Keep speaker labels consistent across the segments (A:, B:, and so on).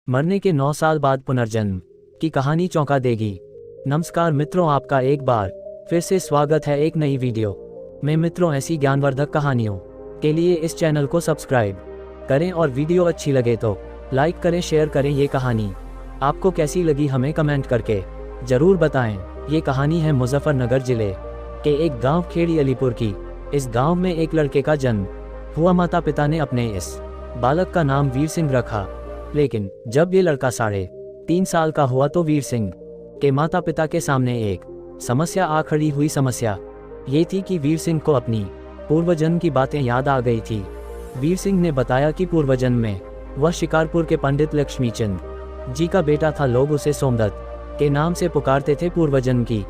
A: मरने के 9 साल बाद पुनर्जन्म की कहानी चौंका देगी। नमस्कार मित्रों, आपका एक बार फिर से स्वागत है एक नई वीडियो में। मित्रों, ऐसी ज्ञानवर्धक कहानियों के लिए इस चैनल को सब्सक्राइब करें और वीडियो अच्छी लगे तो लाइक करें, शेयर करें। ये कहानी आपको कैसी लगी हमें कमेंट करके ज़रूर बताएं। ये कहानी है मुजफ्फरनगर जिले के एक गांव खेड़ी अलीपुर की। इस गांव में एक लड़के का जन्म हुआ। माता पिता ने अपने इस बालक का नाम वीर सिंह रखा। लेकिन जब ये लड़का 3.5 साल का हुआ तो वीर सिंह के माता पिता के सामने एक समस्या आ खड़ी हुई। समस्या ये थी कि वीर सिंह को अपनी पूर्वजन्म की बातें याद आ गई थी। वीर सिंह ने बताया कि पूर्वजन्म में वह शिकारपुर के पंडित लक्ष्मीचंद जी का बेटा था। लोग उसे सोमदत्त के नाम से पुकारते थे। पूर्वजन्म की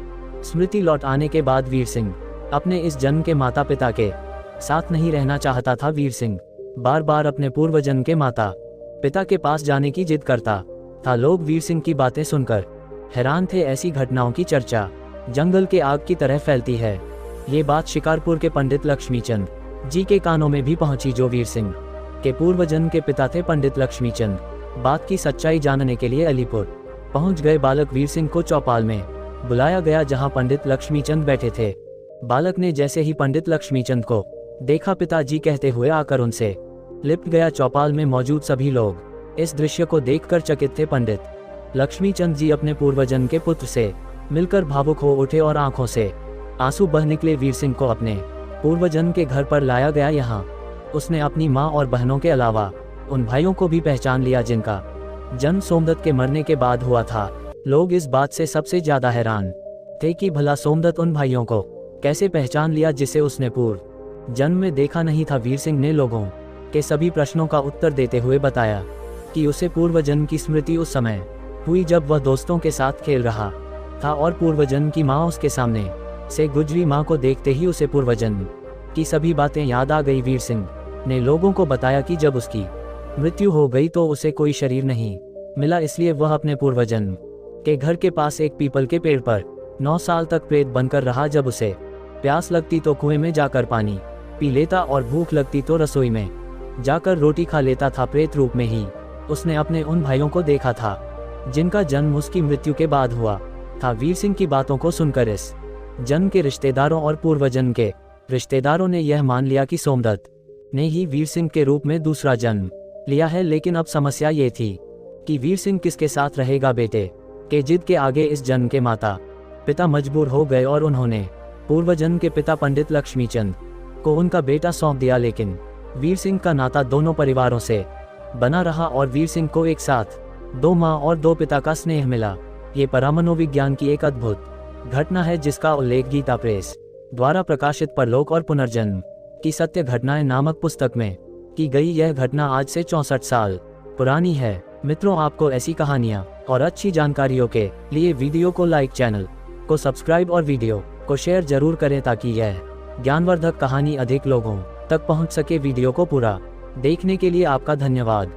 A: स्मृति लौट आने के बाद वीर सिंह अपने इस जन्म के माता पिता के साथ नहीं रहना चाहता था। वीर सिंह बार बार अपने पूर्वजन्म के माता पिता के पास जाने की जिद करता था। लोग वीर सिंह की बातें सुनकर हैरान थे। ऐसी घटनाओं की चर्चा जंगल के आग की तरह फैलती है। ये बात शिकारपुर के पंडित लक्ष्मीचंद जी के कानों में भी पहुंची, जो वीर सिंह के पूर्वजन्म के पिता थे। पंडित लक्ष्मीचंद बात की सच्चाई जानने के लिए अलीपुर पहुंच गए। बालक वीर सिंह को चौपाल में बुलाया गया, जहां पंडित लक्ष्मीचंद बैठे थे। बालक ने जैसे ही पंडित लक्ष्मीचंद को देखा, पिताजी कहते हुए आकर उनसे लिपट गया। चौपाल में मौजूद सभी लोग इस दृश्य को देखकर चकित थे। पंडित लक्ष्मीचंद जी अपने पूर्वजन्म के पुत्र से मिलकर भावुक हो उठे और आंखों से आंसू बह निकले। वीर सिंह को अपने पूर्वजन्म के घर पर लाया गया। यहाँ उसने अपनी माँ और बहनों के अलावा उन भाइयों को भी पहचान लिया जिनका जन्म सोमदत्त के मरने के बाद हुआ था। लोग इस बात से सबसे ज्यादा हैरान थे कि भला सोमदत्त उन भाइयों को कैसे पहचान लिया जिसे उसने पूर्व जन्म में देखा नहीं था। वीर सिंह ने लोगों के सभी प्रश्नों का उत्तर देते हुए बताया कि उसे पूर्वजन्म की स्मृति उस समय हुई जब वह दोस्तों के साथ खेल रहा था और पूर्वजन्म की माँ उसके सामने से गुजरी। माँ को देखते ही उसे पूर्वजन्म की सभी बातें याद आ गई। वीर सिंह ने लोगों को बताया कि जब उसकी मृत्यु हो गई तो उसे कोई शरीर नहीं मिला, इसलिए वह अपने पूर्वजन्म के घर के पास एक पीपल के पेड़ पर 9 साल तक प्रेत बनकर रहा। जब उसे प्यास लगती तो कुएं में जाकर पानी पी लेता और भूख लगती तो रसोई में जाकर रोटी खा लेता था। प्रेत रूप में ही उसने अपने उन भाइयों को देखा था जिनका जन्म उसकी मृत्यु के बाद हुआ था। वीर सिंह की बातों को सुनकर इस जन्म के रिश्तेदारों और पूर्वजन्म के रिश्तेदारों ने यह मान लिया कि सोमदत्त ने ही वीर सिंह के रूप में दूसरा जन्म लिया है। लेकिन अब समस्या ये थी कि वीर सिंह किसके साथ रहेगा। बेटे के जिद के आगे इस जन्म के माता पिता मजबूर हो गए और उन्होंने पूर्वजन्म के पिता पंडित लक्ष्मीचंद को उनका बेटा सौंप दिया। लेकिन वीर सिंह का नाता दोनों परिवारों से बना रहा और वीर सिंह को एक साथ 2 माँ और 2 पिता का स्नेह मिला। ये परामनोविज्ञान की एक अद्भुत घटना है जिसका उल्लेख गीता प्रेस द्वारा प्रकाशित परलोक और पुनर्जन्म की सत्य घटनाएं नामक पुस्तक में की गई। यह घटना आज से 64 साल पुरानी है। मित्रों, आपको ऐसी कहानियाँ और अच्छी जानकारियों के लिए वीडियो को लाइक, चैनल को सब्सक्राइब और वीडियो को शेयर जरूर करें ताकि यह ज्ञानवर्धक कहानी अधिक लोगों तक पहुंच सके। वीडियो को पूरा देखने के लिए आपका धन्यवाद।